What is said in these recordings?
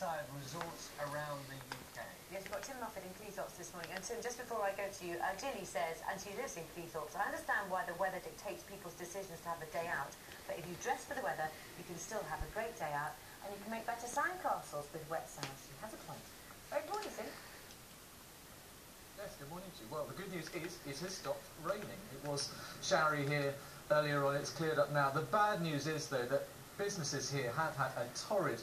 seaside resorts around the UK. Yes, we've got Tim Moffat in Cleethorpes this morning. And Tim, just before I go to you, Jilly says, and she lives in Cleethorpes, I understand why the weather dictates people's decisions to have a day out, but if you dress for the weather, you can still have a great day out, and you can make better sandcastles with wet sand. She has a point. Very good morning, Tim. Yes, good morning to you. Well, the good news is it has stopped raining. It was showery here earlier on, it's cleared up now. The bad news is, though, that businesses here have had a torrid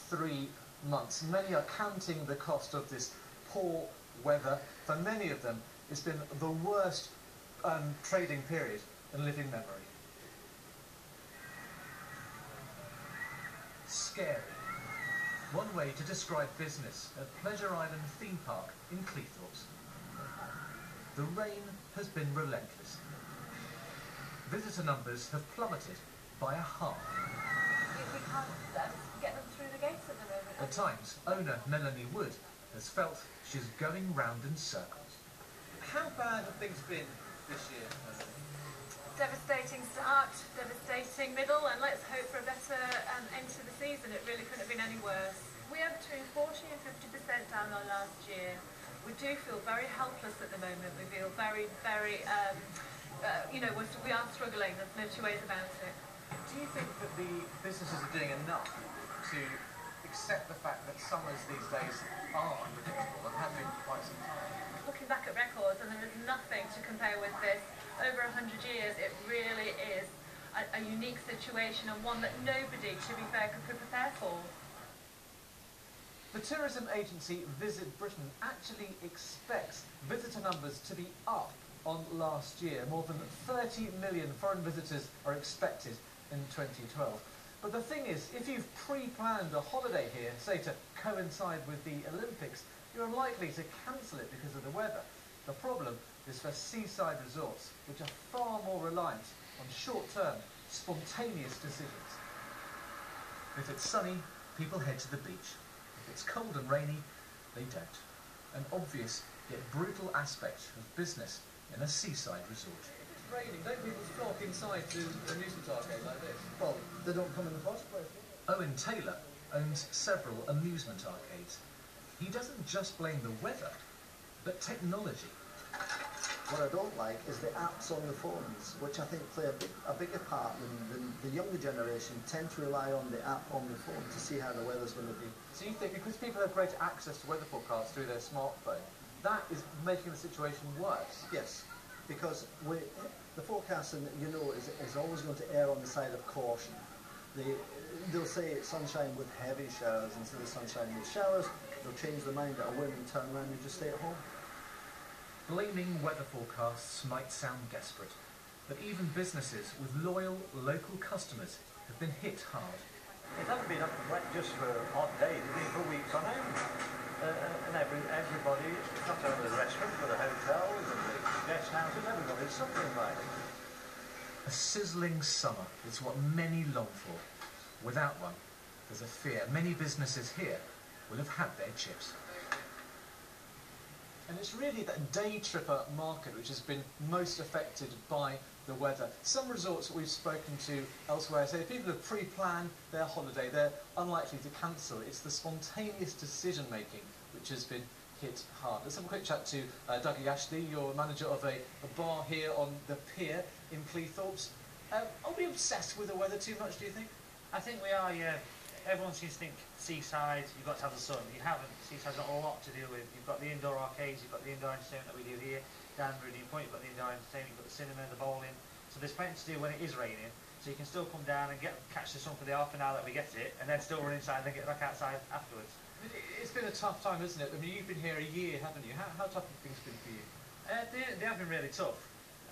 3 months. Many are counting the cost of this poor weather. For many of them, it's been the worst trading period in living memory. Scary. One way to describe business at Pleasure Island theme park in Cleethorpes. The rain has been relentless. Visitor numbers have plummeted by a half. We can't get them through the gates at the moment. At times, owner Melanie Wood has felt she's going round in circles. How bad have things been this year, Melanie? Devastating start, devastating middle, and let's hope for a better end to the season. It really couldn't have been any worse. We are between 40 and 50% down on last year. We do feel very helpless at the moment. We feel very, very, you know, we are struggling. There's no two ways about it. Do you think that the businesses are doing enough to accept the fact that summers these days are unpredictable and have been for quite some time? Looking back at records, and there is nothing to compare with this. Over 100 years, it really is a unique situation, and one that nobody, to be fair, could prepare for. The tourism agency Visit Britain actually expects visitor numbers to be up on last year. More than 30 million foreign visitors are expected in 2012. But the thing is, if you've pre-planned a holiday here, say to coincide with the Olympics, you're unlikely to cancel it because of the weather. The problem is for seaside resorts, which are far more reliant on short-term, spontaneous decisions. If it's sunny, people head to the beach. If it's cold and rainy, they don't. An obvious yet brutal aspect of business in a seaside resort. If it's raining, don't people flock inside to an amusement arcade like this? Well, they don't come in the first place. Owen Taylor owns several amusement arcades. He doesn't just blame the weather, but technology. What I don't like is the apps on the phones, which I think play a bigger part than the younger generation tend to rely on the app on the phone to see how the weather's going to be. So you think because people have greater access to weather forecasts through their smartphone, that is making the situation worse? Yes, because the forecasting, you know, is always going to err on the side of caution. They'll say it's sunshine with heavy showers instead of sunshine with showers. They'll change their mind at a whim and turn around and just stay at home. Blaming weather forecasts might sound desperate, but even businesses with loyal local customers have been hit hard. It hasn't been up just for odd days, it's been for weeks on end. And everybody, not only the restaurants, but the hotels and the guest houses, everybody's suffering by it. A sizzling summer is what many long for. Without one, there's a fear many businesses here will have had their chips. And it's really that day tripper market which has been most affected by the weather. Some resorts that we've spoken to elsewhere say if people have pre-planned their holiday, they're unlikely to cancel. It's the spontaneous decision making which has been hit hard. Let's have a quick chat to Dougie Ashley, you're manager of a bar here on the pier in Cleethorpes. Are we obsessed with the weather too much, do you think? I think we are, yeah. Everyone seems to think seaside, you've got to have the sun. You haven't. Seaside's got a lot to deal with. You've got the indoor arcades, you've got the indoor entertainment that we do here. Down Meridian Point, you've got the indoor entertainment, you've got the cinema, the bowling. So there's plenty to do when it is raining. So you can still come down and catch the sun for the half an hour that we get it, and then still run inside and then get back outside afterwards. It's been a tough time, isn't it? I mean, you've been here a year, haven't you? How tough have things been for you? They have been really tough.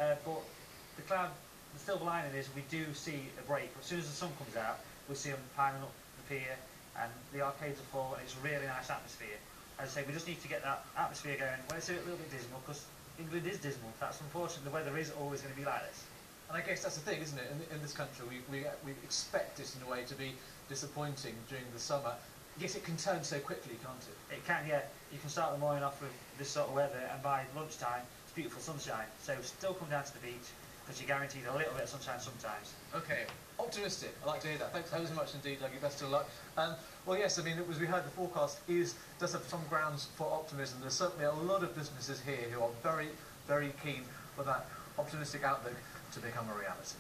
But the silver lining is we do see a break. As soon as the sun comes out, we see them piling up the pier, and the arcades are full, and it's a really nice atmosphere. As I say, we just need to get that atmosphere going. When it's a little bit dismal, because England is dismal, that's unfortunate, the weather is always going to be like this. And I guess that's the thing, isn't it? In this country, we expect it in a way to be disappointing during the summer. Yes, it can turn so quickly, can't it? It can, yeah. You can start the morning off with this sort of weather, and by lunchtime, it's beautiful sunshine. So still come down to the beach, because you're guaranteed a little bit of sunshine sometimes. Okay, optimistic. I like to hear that. Thanks so much indeed, Dougie. Best of luck. Well, yes, I mean, as we heard, the forecast does have some grounds for optimism. There's certainly a lot of businesses here who are very, very keen for that optimistic outlook to become a reality.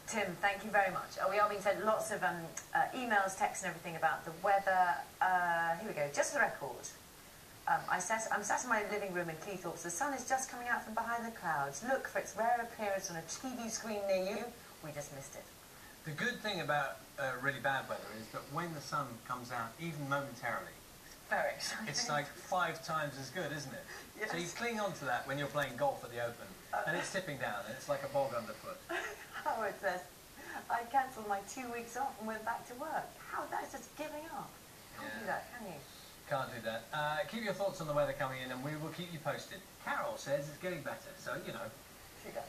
Tim, thank you very much. We are being sent lots of emails, texts and everything about the weather. Here we go. Just for the record. I'm sat in my living room in Cleethorpes. The sun is just coming out from behind the clouds. Look for its rare appearance on a TV screen near you. We just missed it. The good thing about really bad weather is that when the sun comes out, even momentarily, Very exciting. it's like 5 times as good, isn't it? Yes. So you cling on to that when you're playing golf at the Open, and it's tipping down, and it's like a bog underfoot. Howard says, I cancelled my 2 weeks off and went back to work. How? That's just giving up. Can't do that, can you? Can't do that. Keep your thoughts on the weather coming in, and we will keep you posted. Carol says it's getting better, so, you know. She does.